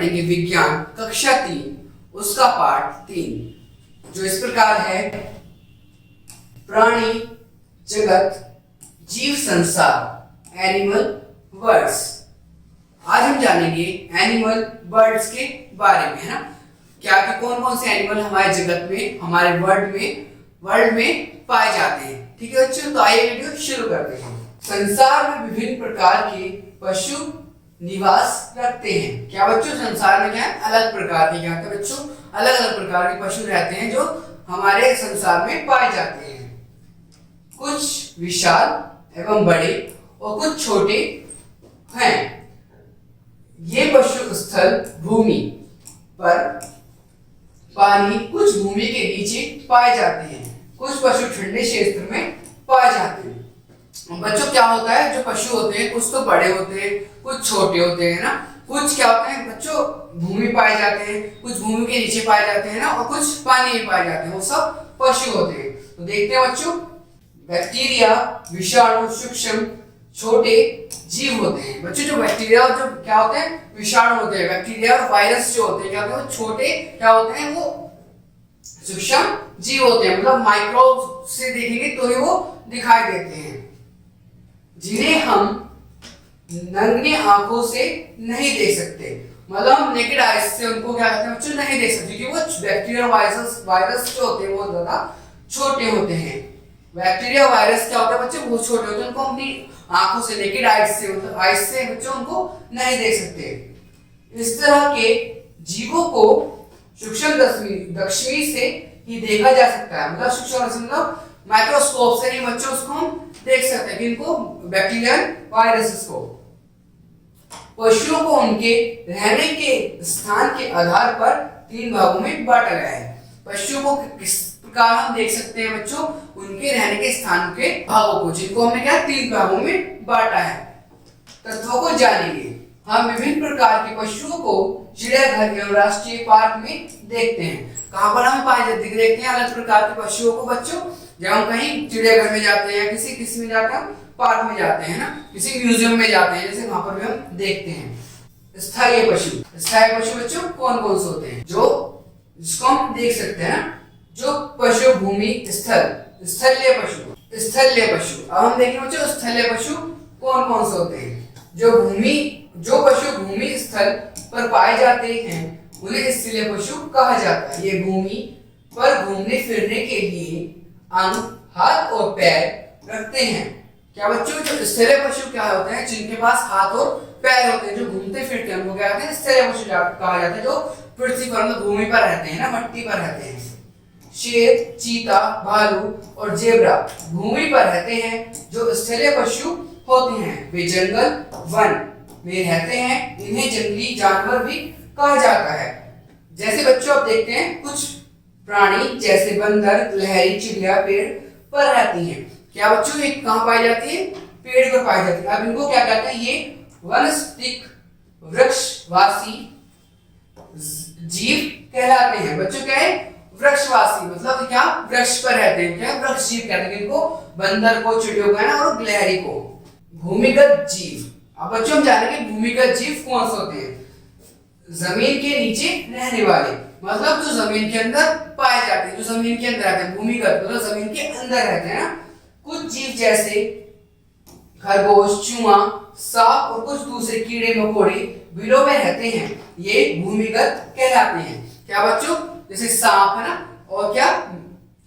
पढ़ेंगे विज्ञान कक्षा 3 उसका पाठ 3 जो इस प्रकार है। प्राणी जगत जीव संसार एनिमल बर्ड्स। आज हम जानेंगे एनिमल बर्ड्स के बारे में, है ना। क्या कि कौन कौन से एनिमल हमारे जगत में, हमारे वर्ल्ड में पाए जाते हैं। ठीक है बच्चों, तो आइए वीडियो शुरू करते हैं। संसार में विभिन्न प्रकार के पशु निवास रखते हैं। क्या बच्चों, संसार में क्या है, अलग प्रकार के, क्या होता है बच्चों, अलग अलग प्रकार के पशु रहते हैं जो हमारे संसार में पाए जाते हैं। कुछ विशाल एवं बड़े और कुछ छोटे हैं। ये पशु स्थल भूमि पर, पानी कुछ भूमि के नीचे पाए जाते हैं। कुछ पशु ठंडे क्षेत्र में पाए जाते हैं। बच्चों क्या होता है, जो पशु होते हैं कुछ तो बड़े होते हैं, कुछ छोटे होते हैं ना। कुछ क्या होते हैं बच्चों, भूमि पाए जाते हैं, कुछ भूमि के नीचे पाए जाते हैं ना, और कुछ पानी में पाए जाते हैं। वो सब पशु होते हैं। तो देखते हैं बच्चों, बैक्टीरिया, विषाणु, सूक्ष्म छोटे जीव होते हैं। बच्चों जो बैक्टीरिया और जो क्या होते हैं, विषाणु होते हैं। बैक्टीरिया और वायरस जो होते हैं क्या होते हैं, वो छोटे क्या होते हैं, वो सूक्ष्म जीव होते हैं। मतलब माइक्रो से देखेंगे तो ही वो दिखाई देते हैं, जिन्हें हम नंगी आंखों से नहीं देख सकते। मतलब हम नेकेड आईज से उनको क्या कहते हैं बच्चों, नहीं देख सकते, क्योंकि वो बैक्टीरिया वायरस जो होते हैं वो ज्यादा छोटे होते हैं। बैक्टीरिया वायरस क्या होता है बच्चों, बहुत छोटे होते हैं। उनको अपनी आंखों से, नेकेड आईज से बच्चों उनको नहीं देख सकते। इस तरह के जीवों को सूक्ष्मदर्शी से ही देखा जा सकता है। मतलब सूक्ष्मदर्शी मतलब माइक्रोस्कोप से ही बच्चों उसको हम देख सकते हैं, किनको, बैक्टीरिया वायरसेस को। पशुओं को उनके रहने के स्थान के आधार पर 3 भागों में बांटा गया है। पशुओं को किस प्रकार हम देख सकते हैं बच्चों, उनके रहने के स्थान के भागों को, जिनको हमने क्या 3 भागों में बांटा है। तत्वों को जानेंगे। हम विभिन्न प्रकार के पशुओं को चिड़ियाघर एवं राष्ट्रीय पार्क में देखते हैं। कहाँ पर हमें पाए जाते, देखते हैं अलग प्रकार के पशुओं को बच्चों। जब हम कहीं चिड़ियाघर में जाते हैं, किसी में जाते हैं, पार्क में जाते हैं ना, किसी म्यूजियम में जाते हैं, जैसे वहां पर भी हम देखते हैं। स्थायी पशु बच्चों कौन कौन से होते हैं, जो जिसको हम देख सकते हैं ना, जो पशु भूमि स्थलीय पशु। अब हम देखेंगे बच्चों, स्थलीय पशु कौन कौन से होते हैं। जो पशु भूमि स्थल पर पाए जाते हैं उन्हें स्थलीय पशु कहा जाता है। ये भूमि पर घूमने फिरने के लिए अंग, हाथ और पैर रखते हैं। क्या बच्चों, जो स्थलीय पशु क्या होते हैं, जिनके पास हाथ और पैर होते हैं, जो घूमते फिरते हैं, उनको क्या कहते हैं, स्थलीय पशु कहा जाता है। जो पृथ्वी पर, मतलब भूमि पर रहते हैं ना, मट्टी पर रहते हैं। शेर, चीता, भालू और जेब्रा भूमि पर रहते हैं, जो स्थलीय पशु होते हैं। वे जंगल, वन में रहते हैं। इन्हें जंगली जानवर भी कहा जाता है। जैसे बच्चों आप देखते हैं, कुछ प्राणी जैसे बंदर, लहरी चिड़िया पेड़ पर रहती हैं। क्या बच्चों, ये कहाँ पाई जाती है, पेड़ पर पाई जाती है। अब इनको क्या कहते हैं, ये वनस्पतिक वृक्षवासी जीव कहलाते हैं। बच्चों क्या है, वृक्षवासी मतलब क्या, वृक्ष पर रहते हैं। क्या, वृक्ष जीव कहते हैं इनको, बंदर को, चिड़ियों को ना, और गिलहरी को। भूमिगत जीव। अब बच्चों हम जानेंगे भूमिगत जीव कौन से होते हैं। जमीन के नीचे रहने वाले, मतलब जो जमीन के अंदर पाए जाते हैं, जो जमीन के अंदर रहते हैं। भूमिगत मतलब जमीन के अंदर रहते हैं ना। कुछ जीव जैसे खरगोश, चूहा, सांप और कुछ दूसरे कीड़े मकोड़े बिलों में रहते हैं। ये भूमिगत कहलाते हैं। क्या बच्चों, जैसे सांप है ना, और क्या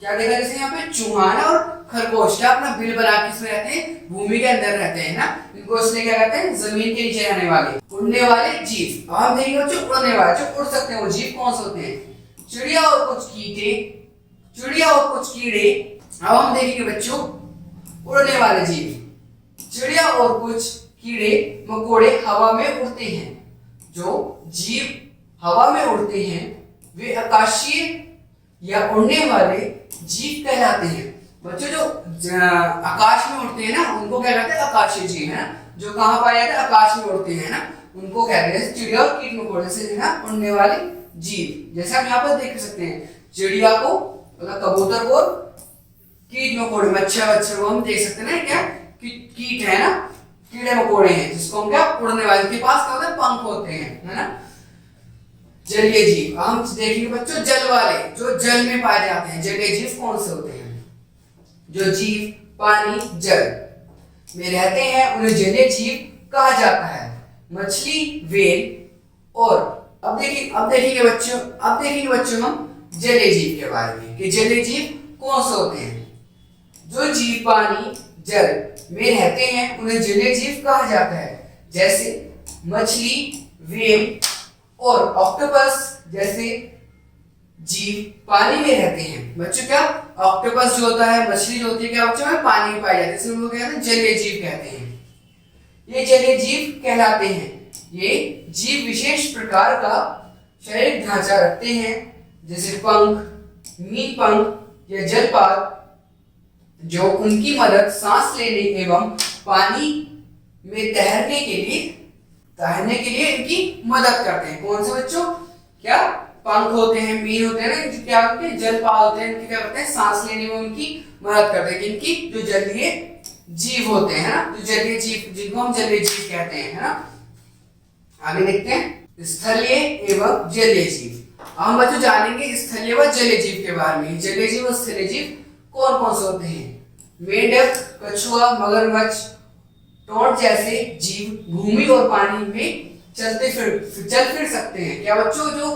देखा, जैसे यहाँ पे चूहा है ना, और खरगोश क्या अपना बिल बना के इसमें रहते हैं, भूमि के अंदर रहते हैं ना। इनको इसलिए क्या कहते हैं, जमीन के नीचे रहने वाले। उड़ने वाले जीव। अब हम देखेंगे बच्चों, उड़ने वाले, जो उड़ सकते हैं वो जीव कौन से होते हैं। चिड़िया और कुछ कीड़े। अब हम देखेंगे बच्चों, उड़ने वाले जीव। चिड़िया और कुछ कीड़े मकोड़े हवा में उड़ते हैं। जो जीव हवा में उड़ते हैं वे आकाशीय या उड़ने वाले जीव कहलाते हैं। बच्चों जो आकाश में उड़ते हैं ना, उनको क्या कहते हैं, आकाशीय जीव है ना। जो कहाँ पाए जाते हैं, आकाश में उड़ते हैं ना, उनको कहते हैं चिड़िया और कीट मकोड़े से है ना, उड़ने वाले जीव। जैसे हम यहाँ पर देख सकते हैं, चिड़िया को मतलब कबूतर को, कीट मकोड़े, मच्छर को हम देख सकते हैं ना, क्या कीट है ना, कीड़े मकोड़े हैं, जिसको हम क्या, उड़ने वाले, के पास क्या होता है, पंख होते हैं, है ना। जलीय जीव। हम देखेंगे बच्चों जल वाले, जो जल में पाए जाते हैं जलीय जीव कौन से होते हैं? जो जीव पानी जल में रहते हैं उन्हें जलीय जीव कहा जाता है। मछली, व्हेल और अब देखेंगे बच्चों हम जलीय जीव के बारे में कि जलीय जीव कौन से होते हैं। जो जीव पानी जल में रहते हैं उन्हें जलीय जीव कहा जाता है, जैसे मछली, व्हेल और ऑक्टोपस जैसे जीव पानी में रहते हैं। बच्चों क्या ऑक्टोपस जो होता है, मछली जो होती है क्या बच्चों में पानी में पाई जाती है, इसलिए उनको कहते हैं जलीय जीव कहते हैं। ये जलीय जीव कहलाते हैं। ये जीव विशेष प्रकार का शारीरिक ढांचा रखते हैं, जैसे पंख, मीन पंख या जलपात, जो उनकी मदद सांस लेने एवं पानी में तैरने के लिए इनकी मदद करते हैं। कौन से बच्चों? क्या पंख होते हैं, मीन होते हैं ना, इनकी क्या होते हैं? जलपात होते हैं, इनकी क्या करते हैं? सांस लेने में उनकी मदद करते हैं। इनकी जो जलीय जीव होते हैं ना, तो जलीय जीव जिनको हम जलीय जीव कहते हैं, है ना। आगे देखते हैं स्थलीय एवं जलीय जीव। हम बच्चों जानेंगे स्थलीय व जलीय जीव के बारे में। जलीय जीव और स्थलीय जीव कौन कौन से होते हैं? मेंढक, कछुआ, मगरमच्छ, टोंट जैसे जीव भूमि और पानी में चल फिर सकते हैं। क्या बच्चों जो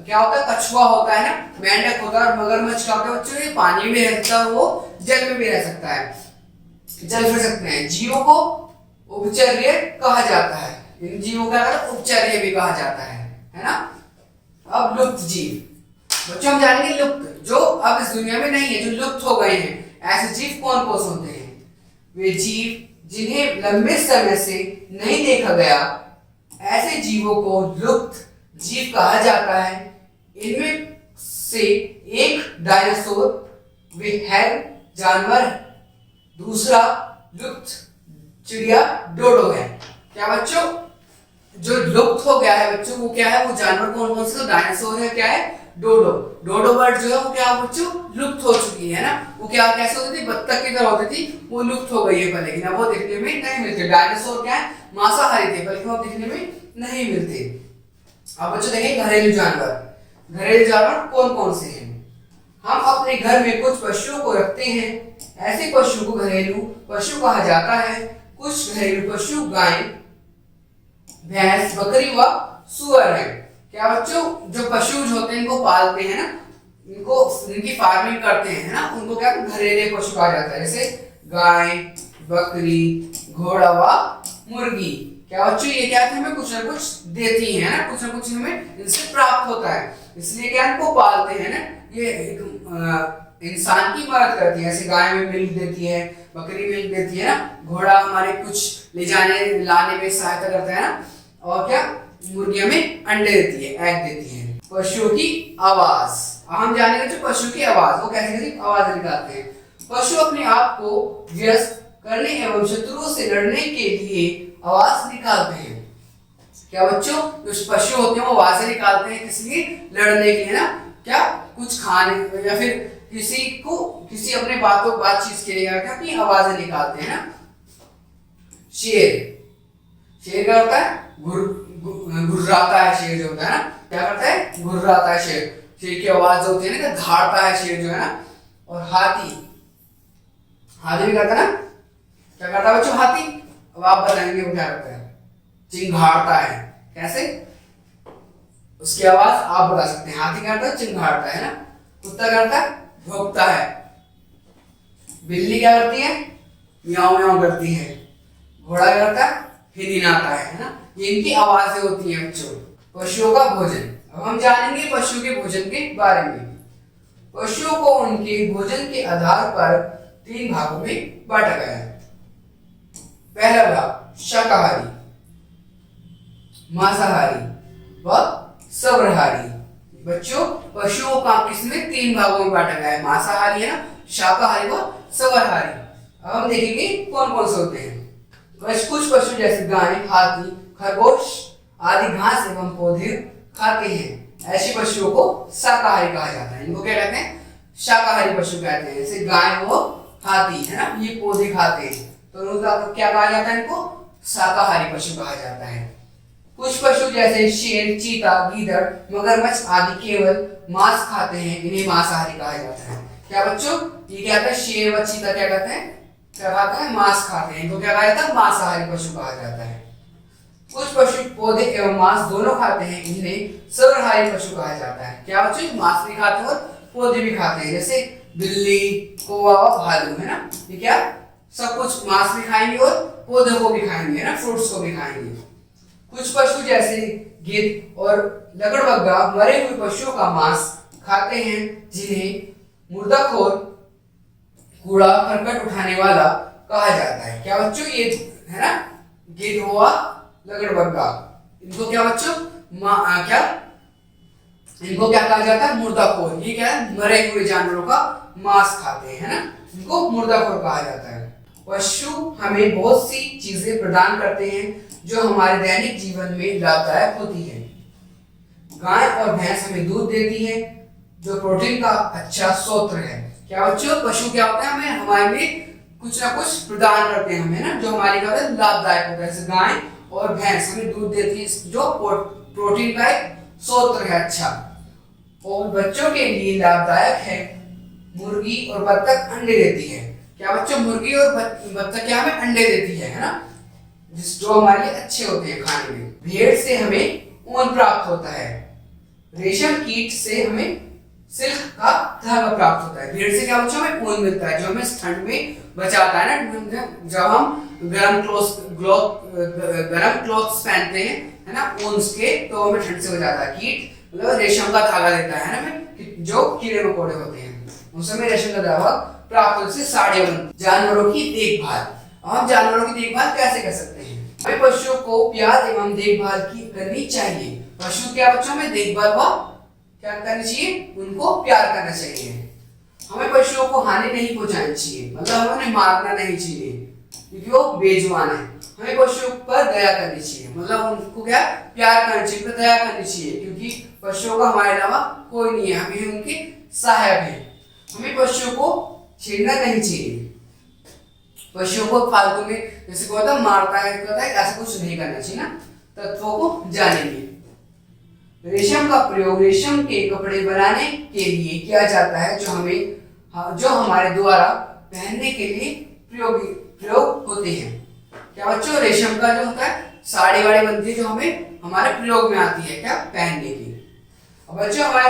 क्या होता है? कछुआ होता है ना, मेंढक होता है और मगरमच्छ क्या होता है बच्चों? ये पानी में रहता है, वो जल में भी रह सकता है, चल फिर सकते हैं। जीवों को उपचर्य कहा जाता है। इन जीवों का उपचर्य भी कहा जाता है ना। अब लुप्त जीव बच्चों हम जानेंगे लुप्त, जो अब इस दुनिया में नहीं है, जो लुप्त हो गए हैं। ऐसे जीव कौन कौन से होते हैं? वे जीव जिन्हें लंबे समय से नहीं देखा गया, ऐसे जीवों को लुप्त जीव कहा जाता है। इनमें से एक डायनासोर विहंग जानवर, दूसरा लुप्त चिड़िया डोडो है। क्या बच्चों जो लुप्त हो गया है बच्चों वो क्या है? वो जानवर कौन कौन से? डायनासोर है, क्या है? डोडो। डोडो बर्ड जो है वो क्या बच्चों? लुप्त हो चुकी है ना। वो क्या कैसे होती थी? बत्तख की तरह होती थी, वो लुप्त हो गई है पर, लेकिन अब वो दिखने में नहीं मिलते। डायनासोर क्या है? मांसाहारी थे, बल्कि वो दिखने में नहीं मिलते। अब बच्चों देखें घरेलू जानवर। घरेलू जानवर कौन कौन से हैं? हम अपने घर में कुछ पशुओं को रखते हैं, ऐसे पशु को घरेलू पशु कहा जाता है। कुछ घरेलू पशु गाय, भैंस, बकरी व सुअर है। क्या बच्चों जो पशु जो होते हैं इनको पालते हैं ना, इनकी फार्मिंग करते हैं ना, उनको क्या घरेलू पशु कहा जाता है, जैसे गाय, बकरी, घोड़ा व मुर्गी। क्या बच्चों ये क्या हमें कुछ ना कुछ देती है ना, कुछ ना कुछ हमें इनसे प्राप्त होता है, इसलिए क्या इनको पालते हैं ना। ये इंसान की मदद करती है, ऐसे गाय में मिल्क देती है, बकरी मिल्क देती है ना, घोड़ा हमारे कुछ ले जाने लाने में सहायता करता है ना, और क्या मुर्गियां में अंडे देती है, एग देती है। पशुओं की आवाज, हम जानेंगे जो पशु की आवाज वो कैसे आवाज निकालते हैं। पशु अपने आप को व्यस्त करने एवं शत्रुओं से लड़ने के लिए आवाज निकालते हैं। क्या बच्चों जो पशु होते हैं वो आवाजें निकालते हैं किस लिए? लड़ने के लिए ना, क्या कुछ खाने या फिर किसी अपने बातचीत के लिए क्या अपनी आवाजें निकालते हैं ना। शेर क्या होता है? घुर्राता है शेर जो होता है ना, क्या करता है? घुर्राता है शेर। शेर की आवाज जो होती है ना, धाड़ता है शेर जो है ना। और हाथी भी करता है ना, क्या करता है बच्चों? हाथी अब आप बताएंगे वो क्या करता है? चिंघाड़ता है। कैसे? उसकी आवाज आप बता सकते हैं। हाथी करता है चिंघाड़ता है ना। कुत्ता करता है भौंकता है। बिल्ली क्या करती है? म्याऊं म्याऊं करती है। घोड़ा क्या करता है? हिनहिनाता है ना। ये इनकी आवाजें होती हैं बच्चों। पशुओं का भोजन, अब हम जानेंगे पशु के भोजन के बारे में। पशुओं को उनके भोजन के आधार पर 3 भागों में बांटा गया है। पहला भाग शाकाहारी, मांसाहारी व सर्वाहारी। बच्चों पशुओं का किसमें 3 भागों में बांटा गया है? मांसाहारी है ना, शाकाहारी व सर्वाहारी। अब हम देखेंगे कौन कौन से होते हैं। कुछ पशु जैसे गाय, हाथी, खरगोश आदि घास एवं पौधे खाते हैं। ऐसे पशुओं को शाकाहारी कहा जाता है। इनको क्या कहते हैं? शाकाहारी पशु कहते हैं। जैसे गाय हो, हाथी है ना, ये पौधे खाते हैं, तो उनका क्या कहा जाता है? इनको शाकाहारी पशु कहा जाता है। कुछ पशु जैसे शेर, चीता, गीदड़, मगरमच्छ आदि केवल मांस खाते हैं, इन्हें मांसाहारी कहा जाता है। क्या बच्चों, ये क्या कहते हैं, शेर व चीता क्या कहते हैं, क्या खाते हैं, मांस खाते हैं, इनको क्या कहा जाता है, मांसाहारी पशु कहा जाता है। कुछ पशु पौधे एवं मांस दोनों खाते हैं, इन्हें सर्वहारी पशु कहा जाता है। क्या बच्चों, मांस भी खाते हैं और पौधे भी खाते हैं, जैसे बिल्ली, कौवा और भालू, है ना, ये क्या सब कुछ मांस भी खाएंगे और पौधों को भी खाएंगे, है ना, फ्रूट्स को भी खाएंगे। कुछ पशु जैसे गिद्ध और लकड़बग्गा मरे हुए पशुओं का मांस खाते हैं, जिन्हें मुर्दाखोर, कूड़ा करकट उठाने वाला कहा जाता है। क्या बच्चों, ये है ना, गिद्ध हुआ, लकड़बग्गा, इनको क्या बच्चों, क्या इनको क्या कहा जाता है, मुर्दाखोर। ये क्या है, मरे हुए जानवरों का मांस खाते हैं, है ना, इनको मुर्दाखोर कहा जाता है। पशु हमें बहुत सी चीजें प्रदान करते हैं जो हमारे दैनिक जीवन में लाभदायक होती है। गाय और भैंस हमें दूध देती है, जो प्रोटीन का अच्छा स्रोत है। क्या बच्चों, पशु क्या होता है, हमें हमारे लिए कुछ ना कुछ प्रदान करते हैं हमें, ना, जो हमारे लिए लाभदायक होता है। जैसे गाय और भैंस हमें दूध देती है, जो प्रोटीन का एक स्रोत है अच्छा। और बच्चों के लिए लाभदायक है, मुर्गी और बत्तख अंडे देती है। क्या बच्चों, मुर्गी और बत्तख क्या हमें अंडे देती है ना, जो हमारे लिए अच्छे होते हैं खाने में। भेड़ से हमें ऊन प्राप्त होता है। रेशम कीट से हमें सिल्क का धागा प्राप्त होता है। भेड़ से क्या बच्चों, हमें ऊन मिलता है, जो हमें ठंड में बचाता है ना, जब हम गरम क्लॉथ्स पहनते हैं, है ना, ऊन के, तो हमें ठंड से बचाता है। कीट मतलब रेशम का धागा देता है ना हमें, जो कीड़े मकोड़े होते हैं, उनसे हमें रेशम का धागा प्राप्त होने से साड़ियां बनती। जानवरों की देखभाल, हम जानवरों की देखभाल कैसे कर सकते हैं? हमें पशुओं को प्यार एवं देखभाल की करनी चाहिए। पशु क्या बच्चों में देखभाल व क्या करनी चाहिए, उनको प्यार करना चाहिए। हमें पशुओं को हानि नहीं पहुंचानी चाहिए, मतलब हमें उन्हें मारना नहीं चाहिए, क्योंकि वो बेजुबान है। हमें पशुओं पर दया करनी चाहिए, मतलब उनको क्या प्यार करना चाहिए, पर दया करनी चाहिए, क्योंकि पशुओं का हमारे अलावा कोई नहीं है, हमें उनके सहायक है। हमें पशुओं को छेड़ना नहीं चाहिए, पशुओं को फालतू में जैसे कोई होता मारता है, कहता है, ऐसा कुछ नहीं करना चाहिए ना। तत्वों को जानेंगे। रेशम का प्रयोग रेशम के कपड़े बनाने के लिए किया जाता है, जो हमारे द्वारा पहनने के लिए प्रयोग होते हैं। क्या बच्चों, रेशम का जो होता है साड़ी वाड़ी बनती है, जो हमें हमारे प्रयोग में आती है, क्या पहनने की। अब बच्चों, हमारे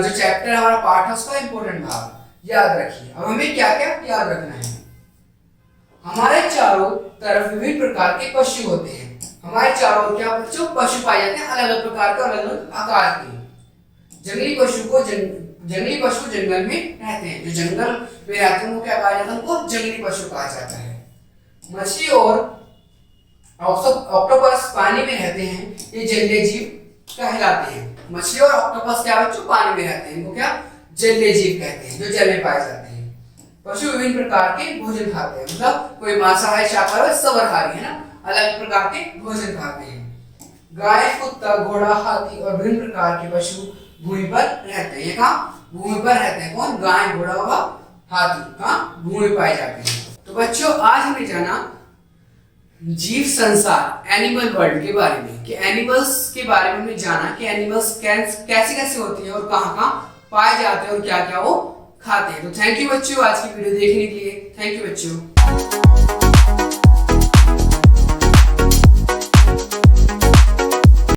जो चैप्टर हमारा पार्ट है, उसका इंपॉर्टेंट भाग याद रखिए। अब हमें क्या क्या याद रखना है। हमारे चारों तरफ विभिन्न प्रकार के पशु होते हैं। हमारे चारों ओर क्या बच्चों, पशु पाए जाते हैं, अलग अलग प्रकार के, अलग अलग आकार के। जंगली पशु जंगल में रहते हैं, जो जंगल में रहते हैं वो क्या कहा जाता है, उनको जंगली पशु कहा जाता है। मछली और ऑक्टोपस पानी में रहते हैं, ये जलीय जीव कहलाते हैं। मछली और ऑक्टोपस क्या बच्चों, पानी में रहते हैं, इनको क्या जलीय जीव कहते हैं, जो जल में पाए जाते हैं। पशु विभिन्न प्रकार के भोजन खाते हैं, मतलब कोई मांसाहारी, शाकाहारी, सर्वहारी, है ना, अलग प्रकार के भोजन खाते हैं। गाय, कुत्ता, घोड़ा, हाथी और विभिन्न प्रकार के पशु भूमि पर रहते हैं। ये कहाँ भूमि पर रहते हैं, कौन, गाय, घोड़ा व हाथी कहाँ भूमि पाए जाते हैं। तो बच्चों, आज हमने जाना जीव संसार, एनिमल वर्ल्ड के बारे में, कि एनिमल्स के बारे में हमने जाना कि एनिमल्स कैसे कैसे होते हैं और कहाँ कहाँ पाए जाते हैं और क्या क्या वो खाते हैं। तो थैंक यू बच्चों आज की वीडियो देखने के लिए। थैंक यू बच्चों।